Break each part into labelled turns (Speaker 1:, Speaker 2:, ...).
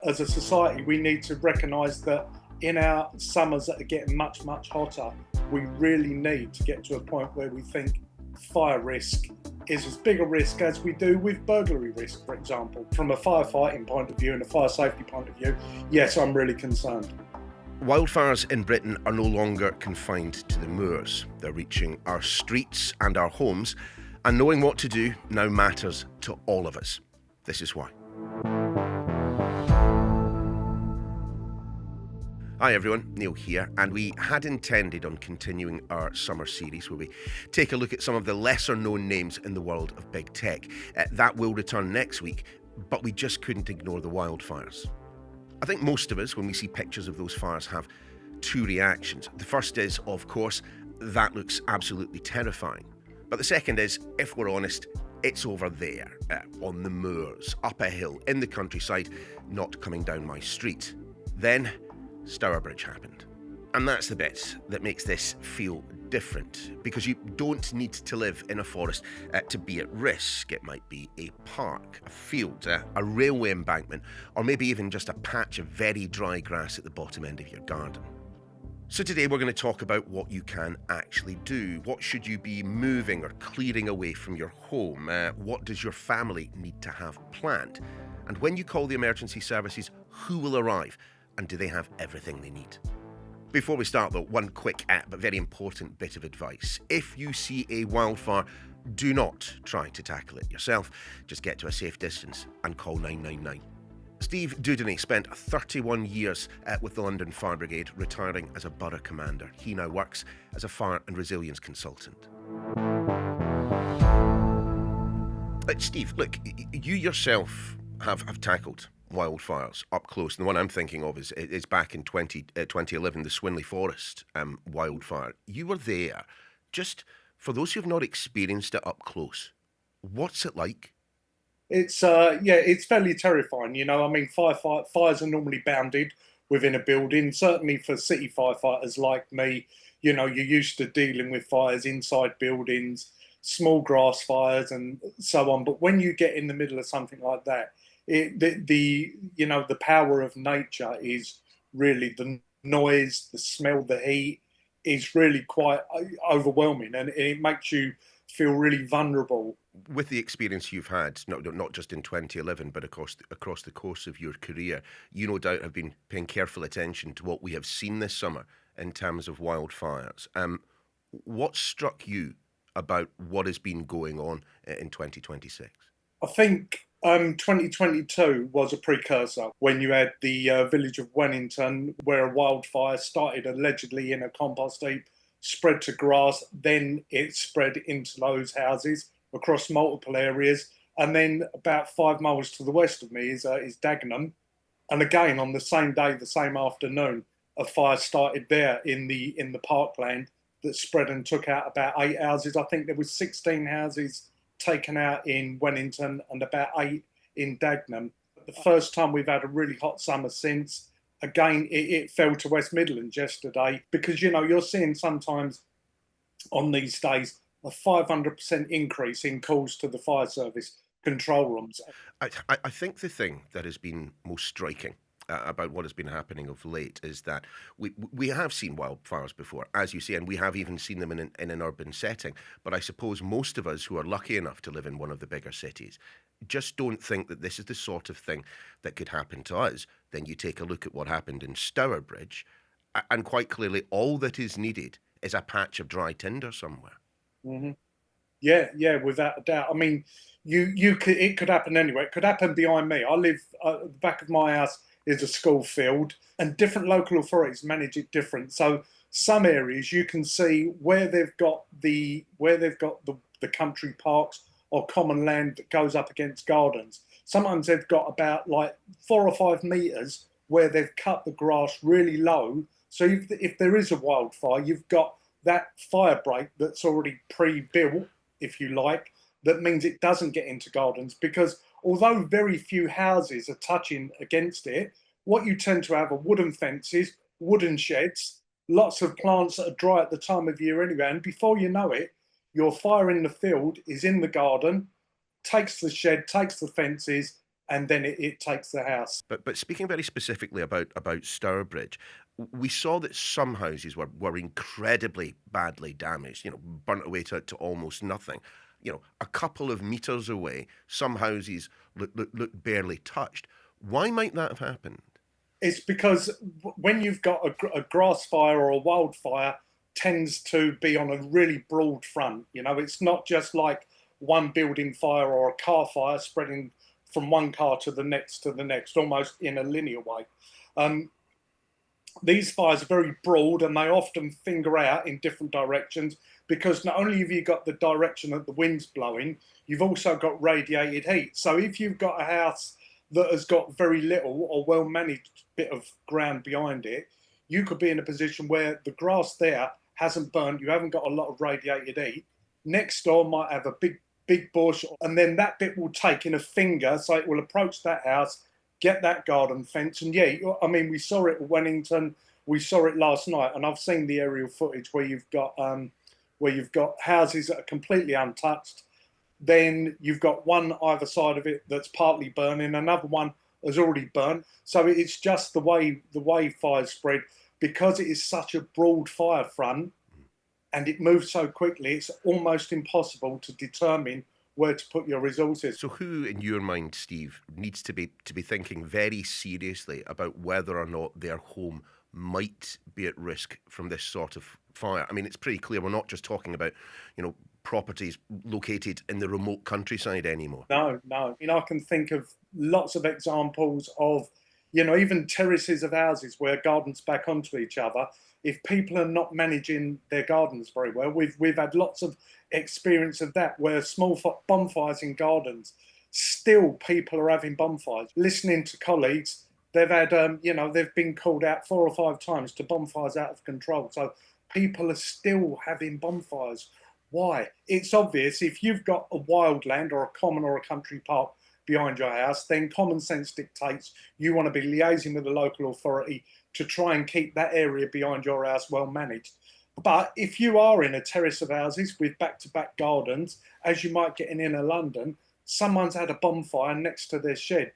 Speaker 1: as a society, we need to recognise that in our summers that are getting much, much hotter, we really need to get to a point where we think fire risk is as big a risk as we do with burglary risk, for example. From a firefighting point of view and a fire safety point of view, yes, I'm really concerned.
Speaker 2: Wildfires in Britain are no longer confined to the moors. They're reaching our streets and our homes, and knowing what to do now matters to all of us. This is why. Hi everyone, Neil here, and we had intended on continuing our summer series where we take a look at some of the lesser known names in the world of big tech. That will return next week, but we just couldn't ignore the wildfires. I think most of us, when we see pictures of those fires, have two reactions. The first is, of course, that looks absolutely terrifying. But the second is, if we're honest, it's over there, on the moors, up a hill, in the countryside, not coming down my street. Then Stourbridge happened. And that's the bit that makes this feel different, because you don't need to live in a forest to be at risk. It might be a park, a field, a railway embankment, or maybe even just a patch of very dry grass at the bottom end of your garden. So today we're going to talk about what you can actually do. What should you be moving or clearing away from your home? What does your family need to have planned? And when you call the emergency services, who will arrive? And do they have everything they need? Before we start though, one quick but very important bit of advice. If you see a wildfire, do not try to tackle it yourself. Just get to a safe distance and call 999. Steve Dudeney spent 31 years with the London Fire Brigade, retiring as a borough commander. He now works as a fire and resilience consultant. Steve, look, you yourself have tackled wildfires up close. And the one I'm thinking of is back in 2011, the Swinley Forest wildfire. You were there. Just for those who've not experienced it up close, what's it like?
Speaker 1: It's it's fairly terrifying. You know, I mean, fires are normally bounded within a building. Certainly for city firefighters like me, you know, you're used to dealing with fires inside buildings, small grass fires, and so on. But when you get in the middle of something like that, the power of nature is really the noise, the smell, the heat is really quite overwhelming, and it makes you feel really vulnerable.
Speaker 2: With the experience you've had, not just in 2011, but across the course of your career, you no doubt have been paying careful attention to what we have seen this summer in terms of wildfires. What struck you about what has been going on in 2026?
Speaker 1: I think 2022 was a precursor when you had the village of Wennington, where a wildfire started allegedly in a compost heap, spread to grass, then it spread into those houses across multiple areas. And then about 5 miles to the west of me is Dagenham. And again, on the same day, the same afternoon, a fire started there in the parkland that spread and took out about 8 houses. I think there was 16 houses taken out in Wennington and about 8 in Dagenham. The first time we've had a really hot summer since. Again, it fell to West Midlands yesterday, because, you know, you're seeing sometimes on these days a 500% increase in calls to the fire service control rooms.
Speaker 2: I think the thing that has been most striking about what has been happening of late is that we have seen wildfires before, as you say, and we have even seen them in an urban setting. But I suppose most of us who are lucky enough to live in one of the bigger cities just don't think that this is the sort of thing that could happen to us. Then you take a look at what happened in Stourbridge, and quite clearly all that is needed is a patch of dry tinder somewhere.
Speaker 1: Mm-hmm. Yeah, without a doubt. I mean, it could happen anywhere. It could happen behind me. I live at the back of my house is a school field, and different local authorities manage it different. So some areas you can see where they've got the country parks or common land that goes up against gardens. Sometimes they've got about like 4 or 5 meters where they've cut the grass really low. So if there is a wildfire, you've got that fire break that's already pre-built, if you like. That means it doesn't get into gardens, because although very few houses are touching against it, what you tend to have are wooden fences, wooden sheds, lots of plants that are dry at the time of year anyway. And before you know it, your fire in the field is in the garden, takes the shed, takes the fences, and then it takes the house.
Speaker 2: But speaking very specifically about Stourbridge, we saw that some houses were incredibly badly damaged, burnt away to almost nothing. A couple of meters away, some houses look barely touched. Why might that have happened?
Speaker 1: It's because when you've got a grass fire or a wildfire, tends to be on a really broad front. It's not just like one building fire or a car fire spreading from one car to the next, almost in a linear way. These fires are very broad and they often finger out in different directions, because not only have you got the direction that the wind's blowing, you've also got radiated heat. So if you've got a house that has got very little or well managed bit of ground behind it, you could be in a position where the grass there hasn't burnt, you haven't got a lot of radiated heat. Next door might have a big bush, and then that bit will take in a finger, so it will approach that house, get that garden fence. And yeah, I mean, we saw it at Wennington, we saw it last night, and I've seen the aerial footage where you've got houses that are completely untouched. Then you've got one either side of it that's partly burning, another one has already burnt. So it's just the way fires spread, because it is such a broad fire front and it moves so quickly, it's almost impossible to determine where to put your resources.
Speaker 2: So who, in your mind, Steve, needs to be thinking very seriously about whether or not their home might be at risk from this sort of fire? I mean, it's pretty clear we're not just talking about, properties located in the remote countryside anymore.
Speaker 1: No. I can think of lots of examples of, even terraces of houses where gardens back onto each other. If people are not managing their gardens very well, we've had lots of experience of that, where small bonfires in gardens, still people are having bonfires. Listening to colleagues, they've had, they've been called out 4 or 5 times to bonfires out of control. So people are still having bonfires. Why? It's obvious. If you've got a wildland or a common or a country park behind your house, then common sense dictates you want to be liaising with the local authority to try and keep that area behind your house well managed. But if you are in a terrace of houses with back-to-back gardens, as you might get in inner London, someone's had a bonfire next to their shed.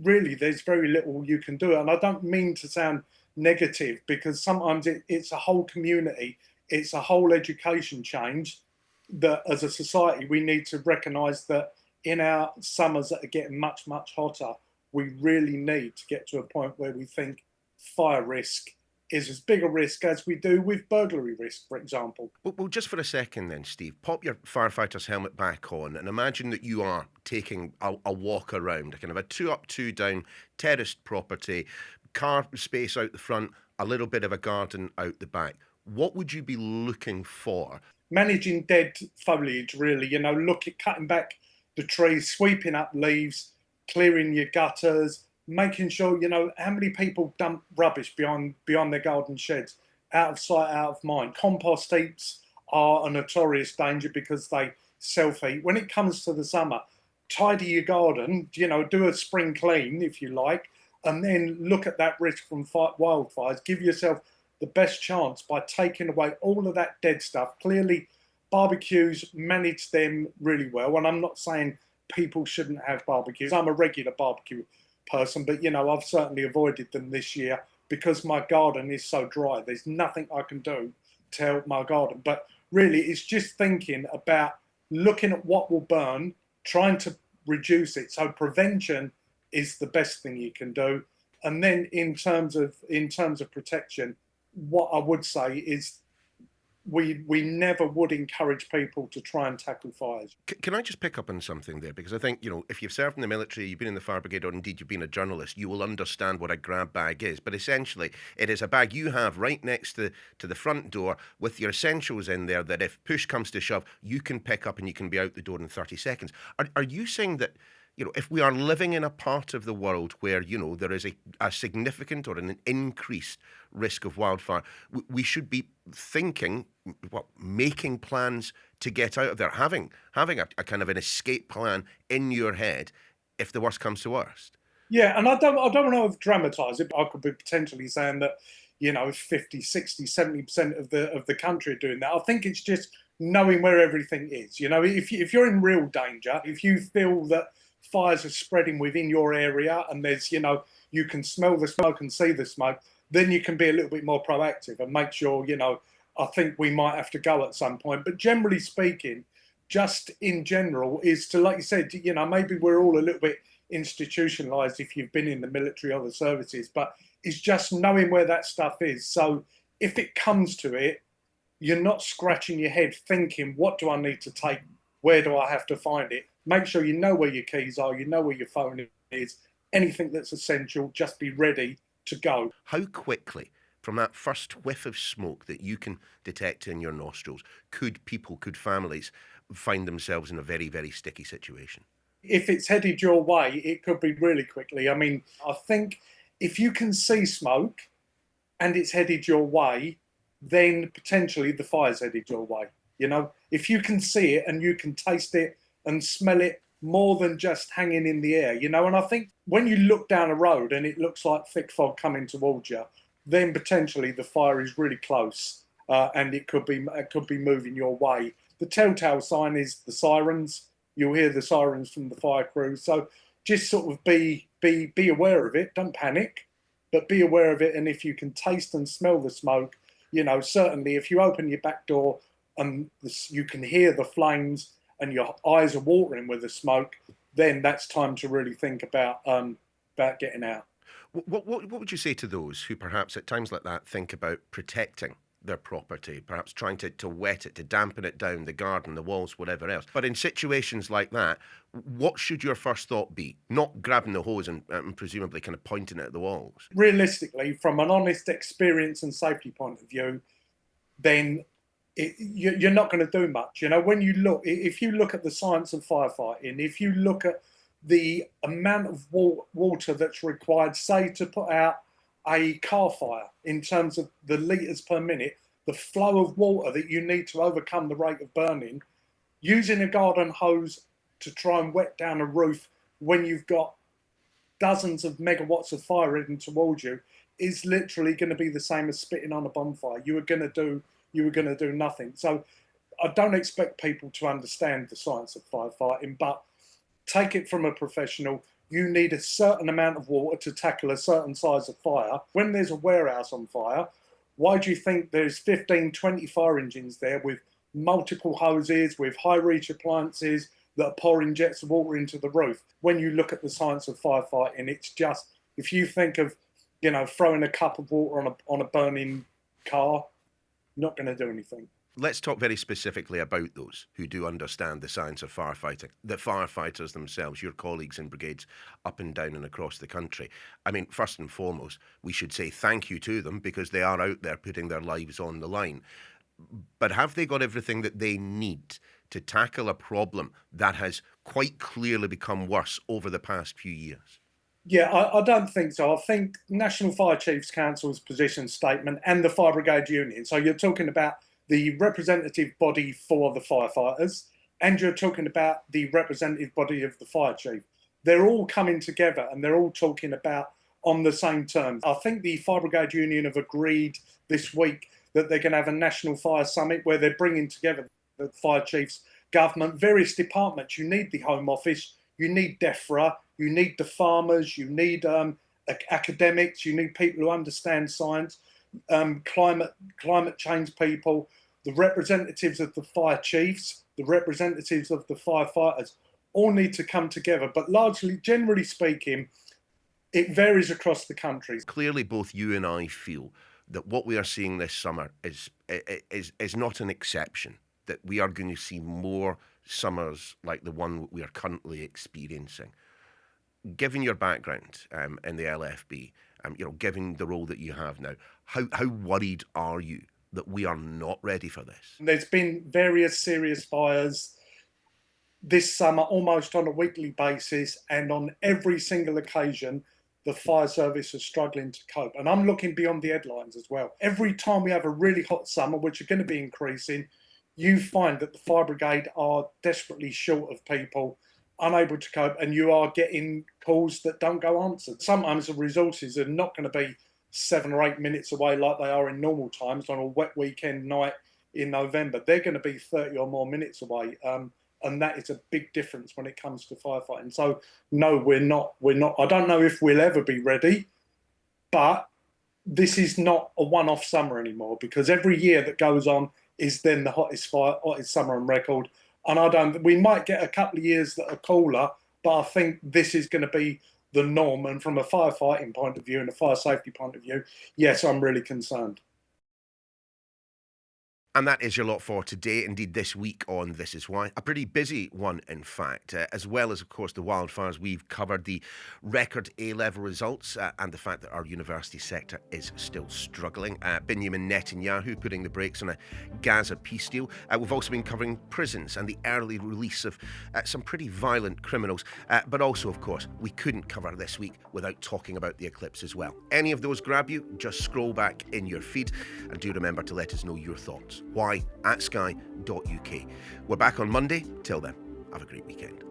Speaker 1: Really, there's very little you can do. And I don't mean to sound negative, because sometimes it's a whole community, it's a whole education change that as a society we need to recognise that in our summers that are getting much, much hotter, we really need to get to a point where we think fire risk is as big a risk as we do with burglary risk, for example.
Speaker 2: Well, just for a second then, Steve, pop your firefighter's helmet back on and imagine that you are taking a walk around, a kind of a 2 up, 2 down terraced property, car space out the front, a little bit of a garden out the back. What would you be looking for?
Speaker 1: Managing dead foliage, really, cutting back the trees, sweeping up leaves, clearing your gutters, making sure, how many people dump rubbish beyond their garden sheds, out of sight, out of mind. Compost heaps are a notorious danger because they self-heat. When it comes to the summer, tidy your garden, do a spring clean, if you like, and then look at that risk from wildfires. Give yourself the best chance by taking away all of that dead stuff. Clearly, barbecues, manage them really well. And I'm not saying people shouldn't have barbecues. I'm a regular barbecue person, but I've certainly avoided them this year because my garden is so dry. There's nothing I can do to help my garden. But really, it's just thinking about looking at what will burn, trying to reduce it. So prevention is the best thing you can do. And then in terms of protection, what I would say is we never would encourage people to try and tackle fires.
Speaker 2: Can I just pick up on something there? Because I think, if you've served in the military, you've been in the fire brigade, or indeed you've been a journalist, you will understand what a grab bag is. But essentially, it is a bag you have right next to the front door with your essentials in there that if push comes to shove, you can pick up and you can be out the door in 30 seconds. Are you saying that, if we are living in a part of the world where, there is a significant or an increased risk of wildfire, we should be thinking, making plans to get out of there, having a kind of an escape plan in your head if the worst comes to worst?
Speaker 1: Yeah, and I don't want to dramatise it, but I could be potentially saying that, 50, 60, 70% of the country are doing that. I think it's just knowing where everything is. If you're in real danger, if you feel that fires are spreading within your area and there's, you can smell the smoke and see the smoke, then you can be a little bit more proactive and make sure, I think we might have to go at some point. But generally speaking, just in general, is to, like you said, maybe we're all a little bit institutionalized if you've been in the military or the services, but it's just knowing where that stuff is. So if it comes to it, you're not scratching your head thinking, what do I need to take? Where do I have to find it? Make sure you know where your keys are, you know where your phone is, anything that's essential, just be ready to go.
Speaker 2: How quickly, from that first whiff of smoke that you can detect in your nostrils, could families find themselves in a very, very sticky situation?
Speaker 1: If it's headed your way, it could be really quickly. I mean, I think if you can see smoke and it's headed your way, then potentially the fire's headed your way. If you can see it and you can taste it and smell it more than just hanging in the air, and I think when you look down a road and it looks like thick fog coming towards you, then potentially the fire is really close and it could be moving your way. The telltale sign is the sirens. You'll hear the sirens from the fire crew. So just sort of be aware of it. Don't panic, but be aware of it. And if you can taste and smell the smoke, certainly if you open your back door and you can hear the flames and your eyes are watering with the smoke, then that's time to really think about getting out.
Speaker 2: What would you say to those who perhaps at times like that think about protecting their property, perhaps trying to wet it, to dampen it down, the garden, the walls, whatever else? But in situations like that, what should your first thought be? Not grabbing the hose and presumably kind of pointing it at the walls.
Speaker 1: Realistically, from an honest experience and safety point of view, then you're not going to do much. If you look at the science of firefighting, if you look at the amount of water that's required, say, to put out a car fire in terms of the litres per minute, the flow of water that you need to overcome the rate of burning, using a garden hose to try and wet down a roof when you've got dozens of megawatts of fire heading towards you is literally going to be the same as spitting on a bonfire. You were going to do nothing. So I don't expect people to understand the science of firefighting, but take it from a professional. You need a certain amount of water to tackle a certain size of fire. When there's a warehouse on fire, why do you think there's 15, 20 fire engines there with multiple hoses, with high reach appliances that are pouring jets of water into the roof? When you look at the science of firefighting, it's just, if you think of, throwing a cup of water on a burning car, not going to do anything.
Speaker 2: Let's talk very specifically about those who do understand the science of firefighting, the firefighters themselves, your colleagues in brigades up and down and across the country. I mean, first and foremost, we should say thank you to them because they are out there putting their lives on the line. But have they got everything that they need to tackle a problem that has quite clearly become worse over the past few years?
Speaker 1: Yeah, I don't think so. I think National Fire Chiefs Council's position statement and the Fire Brigade Union, so you're talking about the representative body for the firefighters, and you're talking about the representative body of the fire chief. They're all coming together and they're all talking about on the same terms. I think the Fire Brigade Union have agreed this week that they're going to have a national fire summit where they're bringing together the fire chiefs, government, various departments. You need the Home Office, you need DEFRA, you need the farmers, you need academics, you need people who understand science, climate change people, the representatives of the fire chiefs, the representatives of the firefighters, all need to come together. But largely, generally speaking, it varies across the country.
Speaker 2: Clearly, both you and I feel that what we are seeing this summer is not an exception, that we are going to see more summers like the one we are currently experiencing. Given your background in the LFB, given the role that you have now, how worried are you that we are not ready for this?
Speaker 1: There's been various serious fires this summer, almost on a weekly basis, and on every single occasion, the fire service is struggling to cope. And I'm looking beyond the headlines as well. Every time we have a really hot summer, which are going to be increasing, you find that the fire brigade are desperately short of people, unable to cope, and you are getting calls that don't go answered. Sometimes the resources are not going to be 7 or 8 minutes away like they are in normal times on a wet weekend night in November. They're going to be 30 or more minutes away. And that is a big difference when it comes to firefighting. So no, we're not. I don't know if we'll ever be ready, but this is not a one-off summer anymore, because every year that goes on is then the hottest summer on record. And we might get a couple of years that are cooler, but I think this is going to be the norm. And from a firefighting point of view and a fire safety point of view, yes, I'm really concerned.
Speaker 2: And that is your lot for today, indeed this week on This Is Why. A pretty busy one, in fact, as well as, of course, the wildfires. We've covered the record A-level results and the fact that our university sector is still struggling. Benjamin Netanyahu putting the brakes on a Gaza peace deal. We've also been covering prisons and the early release of some pretty violent criminals. But also, of course, we couldn't cover this week without talking about the eclipse as well. Any of those grab you, just scroll back in your feed and do remember to let us know your thoughts. Why@sky.uk. We're back on Monday. Till then, have a great weekend.